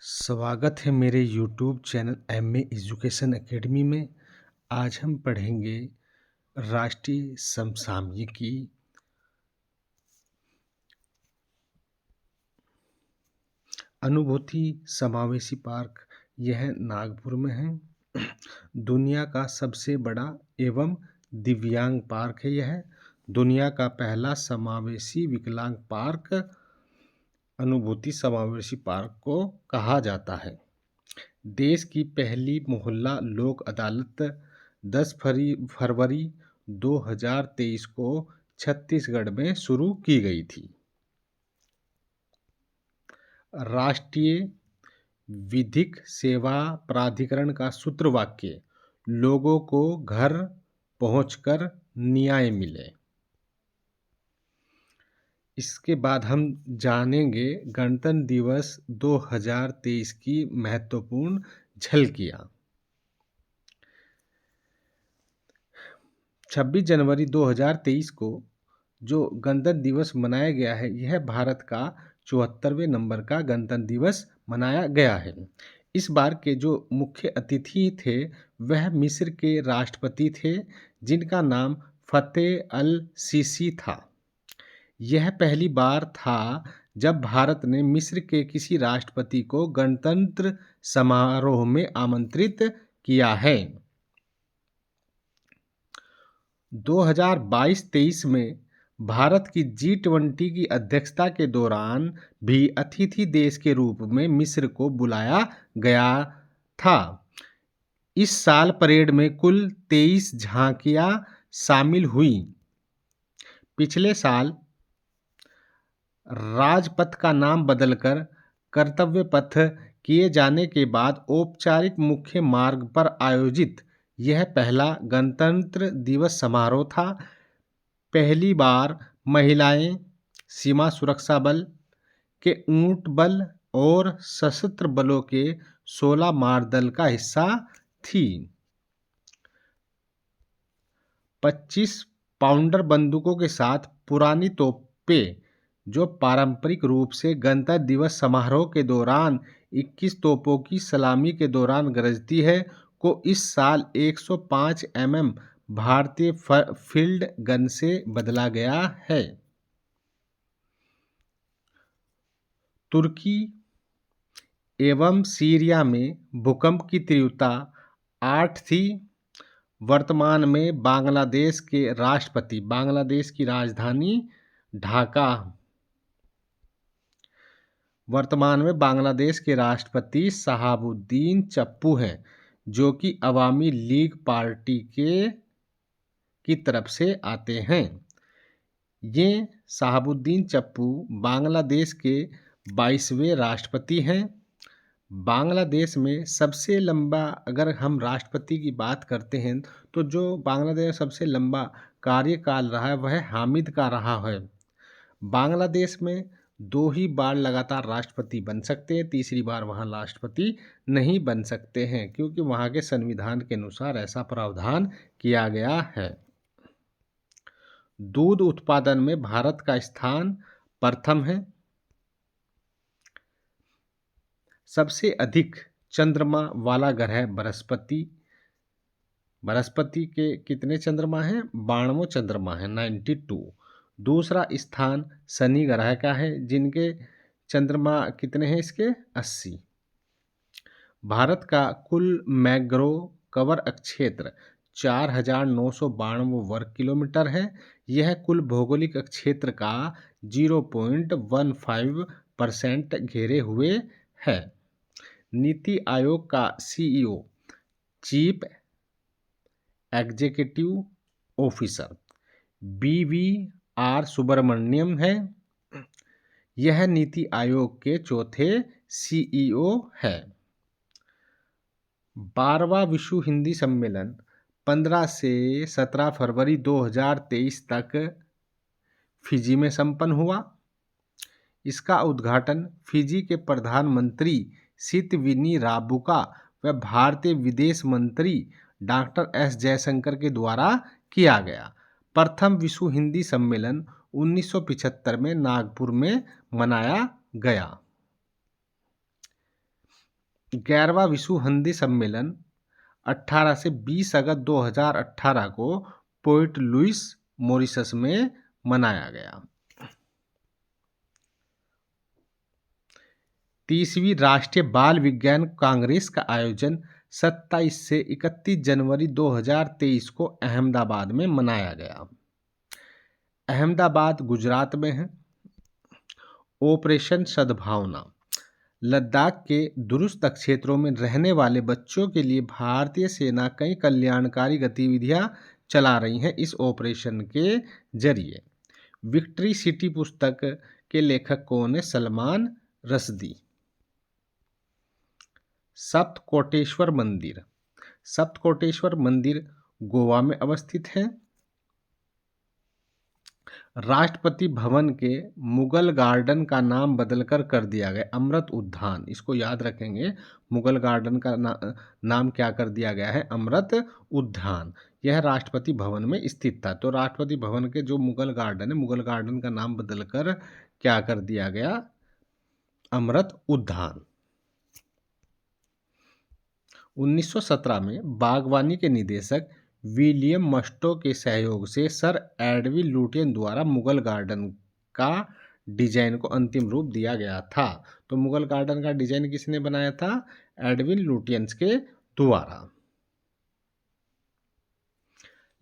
स्वागत है मेरे YouTube channel MA education academy में। आज हम पढ़ेंगे राष्ट्रीय समसामयिकी। अनुभूति समावेशी पार्क यह नागपुर में है। दुनिया का सबसे बड़ा एवं दिव्यांग पार्क है। यह दुनिया का पहला समावेशी विकलांग पार्क अनुभूति समावेशी पार्क को कहा जाता है। देश की पहली मोहल्ला लोक अदालत 10 फरवरी 2023 को छत्तीसगढ़ में शुरू की गई थी। राष्ट्रीय विधिक सेवा प्राधिकरण का सूत्रवाक्य लोगों को घर पहुंचकर न्याय मिले। इसके बाद हम जानेंगे गणतंत्र दिवस 2023 की महत्वपूर्ण झलकियां। 26 जनवरी 2023 को जो गणतंत्र दिवस मनाया गया है, यह भारत का 74वें नंबर का गणतंत्र दिवस मनाया गया है। इस बार के जो मुख्य अतिथि थे वह मिस्र के राष्ट्रपति थे, जिनका नाम फतेह अल सीसी था। यह पहली बार था जब भारत ने मिस्र के किसी राष्ट्रपति को गणतंत्र समारोह में आमंत्रित किया है। 2022-23 में भारत की G20 की अध्यक्षता के दौरान भी अतिथि देश के रूप में मिस्र को बुलाया गया था। इस साल परेड में कुल 23 झांकियां शामिल हुई। पिछले साल राजपथ का नाम बदलकर कर्तव्य पथ किए जाने के बाद औपचारिक मुख्य मार्ग पर आयोजित यह पहला गणतंत्र दिवस समारोह था। पहली बार महिलाएं सीमा सुरक्षा बल के ऊंट बल और सशस्त्र बलों के 16 मारदल का हिस्सा थी। 25 पाउंडर बंदूकों के साथ पुरानी तोपें जो पारंपरिक रूप से गणतंत्र दिवस समारोह के दौरान 21 तोपों की सलामी के दौरान गरजती है, को इस साल 105 mm भारतीय फील्ड गन से बदला गया है। तुर्की एवं सीरिया में भूकंप की तीव्रता 8 थी। वर्तमान में बांग्लादेश की राजधानी ढाका वर्तमान में बांग्लादेश के राष्ट्रपति शहाबुद्दीन चप्पू हैं, जो कि अवामी लीग पार्टी की तरफ से आते हैं। ये शहाबुद्दीन चप्पू बांग्लादेश के 22वें राष्ट्रपति हैं। बांग्लादेश में सबसे लंबा, अगर हम राष्ट्रपति की बात करते हैं, तो जो बांग्लादेश में सबसे लंबा कार्यकाल रहा है वह हामिद का रहा है। बांग्लादेश में 2 ही बार लगातार राष्ट्रपति बन सकते हैं, तीसरी बार वहाँ राष्ट्रपति नहीं बन सकते हैं, क्योंकि वहाँ के संविधान के अनुसार ऐसा प्रावधान किया गया है। दूध उत्पादन में भारत का स्थान प्रथम है। सबसे अधिक चंद्रमा वाला ग्रह बृहस्पति। बृहस्पति के कितने चंद्रमा हैं? 92 चंद्रमा है, 92। दूसरा स्थान शनि ग्रह का है, जिनके चंद्रमा कितने हैं इसके? 80। भारत का कुल मैंग्रोव कवर क्षेत्र 4,992 वर्ग किलोमीटर है। यह कुल भौगोलिक क्षेत्र का 0.15% घेरे हुए है। नीति आयोग का CEO chief executive officer BVR Subrahmanyam है। यह नीति आयोग के चौथे CEO है। 12वां विश्व हिंदी सम्मेलन 15 से 17 फरवरी 2023 तक फिजी में संपन्न हुआ। इसका उद्घाटन फिजी के प्रधानमंत्री सितविनी राबुका व भारतीय विदेश मंत्री डॉक्टर S जयशंकर के द्वारा किया गया। प्रथम विश्व हिंदी सम्मेलन 1975 में नागपुर में मनाया गया। 11वां विश्व हिंदी सम्मेलन 18 से 20 अगस्त 2018 को पोर्ट लुइस, मॉरिशस में मनाया गया। 30वीं राष्ट्रीय बाल विज्ञान कांग्रेस का आयोजन 27 से 31 जनवरी 2023 को अहमदाबाद में मनाया गया। अहमदाबाद गुजरात में है। ऑपरेशन सद्भावना, लद्दाख के दूरस्थ क्षेत्रों में रहने वाले बच्चों के लिए भारतीय सेना कई कल्याणकारी गतिविधियां चला रही है। इस ऑपरेशन के जरिए विक्ट्री सिटी पुस्तक के लेखक कौन है? सलमान रश्दी। सप्तकोटेश्वर मंदिर, सप्तकोटेश्वर मंदिर गोवा में अवस्थित है। राष्ट्रपति भवन के मुगल गार्डन का नाम बदलकर कर दिया गया अमृत उद्यान। इसको याद रखेंगे, मुगल गार्डन का नाम क्या कर दिया गया है? अमृत उद्यान। यह राष्ट्रपति भवन में स्थित था। तो राष्ट्रपति भवन के जो मुगल गार्डन है, मुगल गार्डन का नाम बदलकर क्या कर दिया गया? अमृत उद्यान। 1917 में बागवानी के निदेशक विलियम मस्टो के सहयोग से सर एडविन लुटियन द्वारा मुगल गार्डन का डिजाइन को अंतिम रूप दिया गया था। तो मुगल गार्डन का डिजाइन किसने बनाया था? एडविन लुटियंस के द्वारा।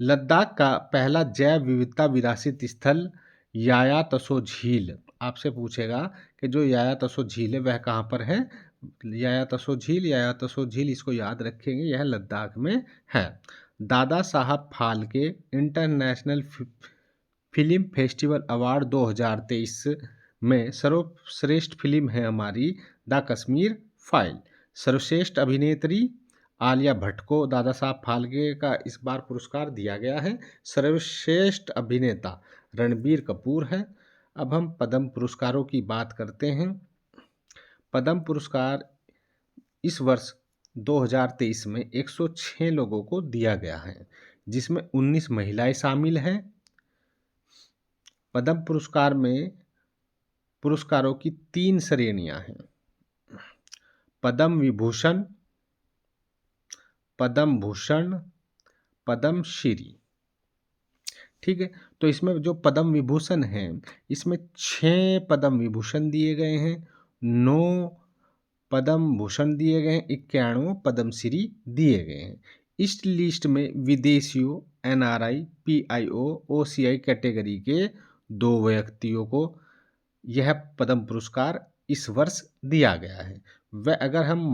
लद्दाख का पहला जैव विविधता विरासत स्थल याया तसो झील। आपसे पूछेगा कि जो याया तसो झील है वह कहाँ पर है? याया तसो झील इसको याद रखेंगे, यह लद्दाख में है। Dada Saheb Phalke international film festival award 2023 में सर्वश्रेष्ठ फिल्म है हमारी द कश्मीर फाइल। सर्वश्रेष्ठ अभिनेत्री आलिया भट्ट को दादा साहब फाल्के का इस बार पुरस्कार दिया गया है। सर्वश्रेष्ठ अभिनेता रणबीर कपूर है। अब हम पद्म पुरस्कारों की बात करते हैं। पद्म पुरस्कार इस वर्ष 2023 में 106 लोगों को दिया गया है, जिसमें 19 महिलाएं शामिल हैं। पद्म पुरस्कार में पुरस्कारों की 3 श्रेणियां हैं: पद्म विभूषण, पद्म भूषण, पद्म श्री। ठीक है, तो इसमें जो पद्म विभूषण है, इसमें 6 पद्म विभूषण दिए गए हैं, 9 पद्म भूषण दिए गए हैं, 91 पद्मश्री दिए गए हैं। इस लिस्ट में विदेशियों, NRI, PIO, OCI कैटेगरी के 2 व्यक्तियों को यह पद्म पुरस्कार इस वर्ष दिया गया है। वह अगर हम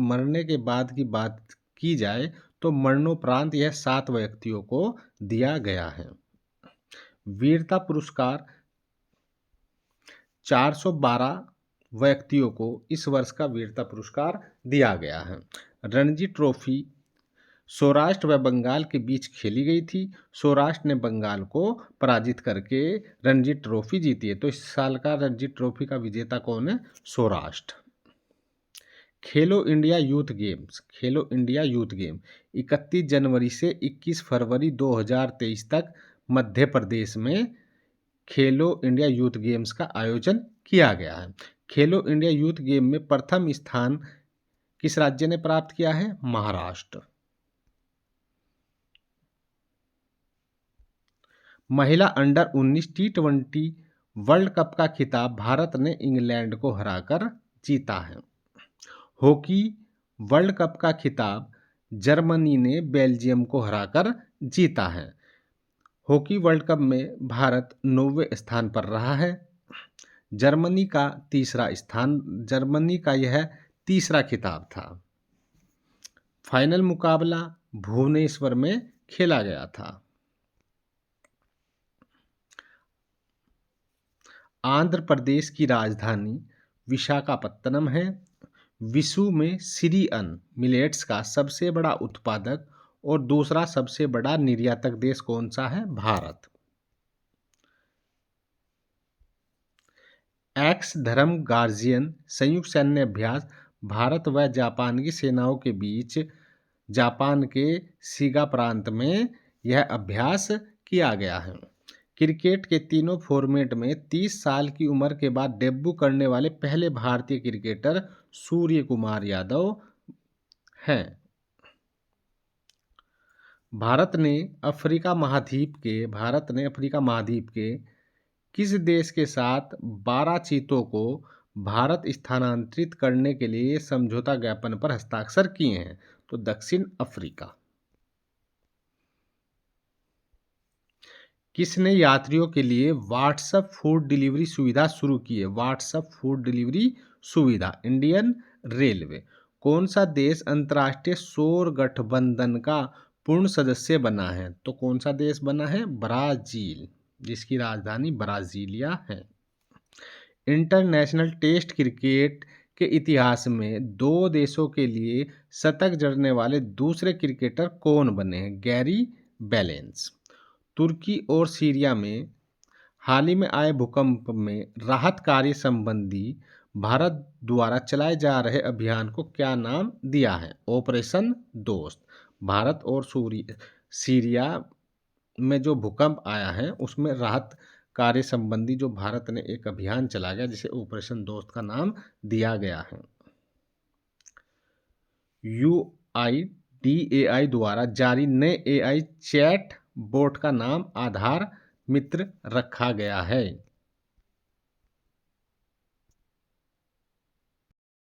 मरने के बाद की बात की जाए तो मरणोपरांत यह 7 व्यक्तियों को दिया गया है। वीरता पुरस्कार 412 व्यक्तियों को इस वर्ष का वीरता पुरस्कार दिया गया है। रणजी ट्रॉफी सौराष्ट्र व बंगाल के बीच खेली गई थी। सौराष्ट्र ने बंगाल को पराजित करके रणजी ट्रॉफी जीती है। तो इस साल का रणजी ट्रॉफी का विजेता कौन है? सौराष्ट्र। खेलो इंडिया यूथ गेम्स, खेलो इंडिया यूथ गेम 31 जनवरी से 21 फरवरी 2023 तक मध्य प्रदेश में खेलो इंडिया यूथ गेम्स का आयोजन किया गया है। खेलो इंडिया यूथ गेम में प्रथम स्थान किस राज्य ने प्राप्त किया है? महाराष्ट्र। महिला अंडर 19 T20 वर्ल्ड कप का खिताब भारत ने इंग्लैंड को हराकर जीता है। हॉकी वर्ल्ड कप का खिताब जर्मनी ने बेल्जियम को हराकर जीता है। हॉकी वर्ल्ड कप में भारत 9वें स्थान पर रहा है। जर्मनी का यह तीसरा खिताब था। फाइनल मुकाबला भुवनेश्वर में खेला गया था। आंध्र प्रदेश की राजधानी विशाखापत्तनम है। विश्व में सीरियन मिलेट्स का सबसे बड़ा उत्पादक और दूसरा सबसे बड़ा निर्यातक देश कौन सा है? भारत। एक्स धर्म गार्जियन संयुक्त सैन्य अभ्यास भारत व जापान की सेनाओं के बीच जापान के शिगा प्रांत में यह अभ्यास किया गया है। क्रिकेट के तीनों फॉर्मेट में 30 साल की उम्र के बाद डेब्यू करने वाले पहले भारतीय क्रिकेटर सूर्य कुमार यादव हैं। भारत ने अफ्रीका महाद्वीप के किस देश के साथ 12 चीतों को भारत स्थानांतरित करने के लिए समझौता ज्ञापन पर हस्ताक्षर किए हैं? तो दक्षिण अफ्रीका। किसने यात्रियों के लिए व्हाट्सएप फूड डिलीवरी सुविधा शुरू की है? व्हाट्सएप फूड डिलीवरी सुविधा। Indian railway. कौन सा देश अंतर्राष्ट्रीय सौर गठबंधन का पूर्ण सदस्य बना है? तो कौन सा देश बना है? ब्राजील, जिसकी राजधानी ब्राजीलिया है। इंटरनेशनल टेस्ट क्रिकेट के इतिहास में 2 देशों के लिए शतक जड़ने वाले दूसरे क्रिकेटर कौन बने हैं? Gary balance. तुर्की और सीरिया में हाल ही में आए भूकंप में राहत कार्य संबंधी भारत द्वारा चलाए जा रहे अभियान को क्या नाम दिया है? ऑपरेशन दोस्त। भारत और सीरिया में जो भूकंप आया है उसमें राहत कार्य संबंधी जो भारत ने एक अभियान चलाया गया जिसे ऑपरेशन दोस्त का नाम दिया गया है। UIDAI द्वारा जारी नए AI चैट बोट का नाम आधार मित्र रखा गया है।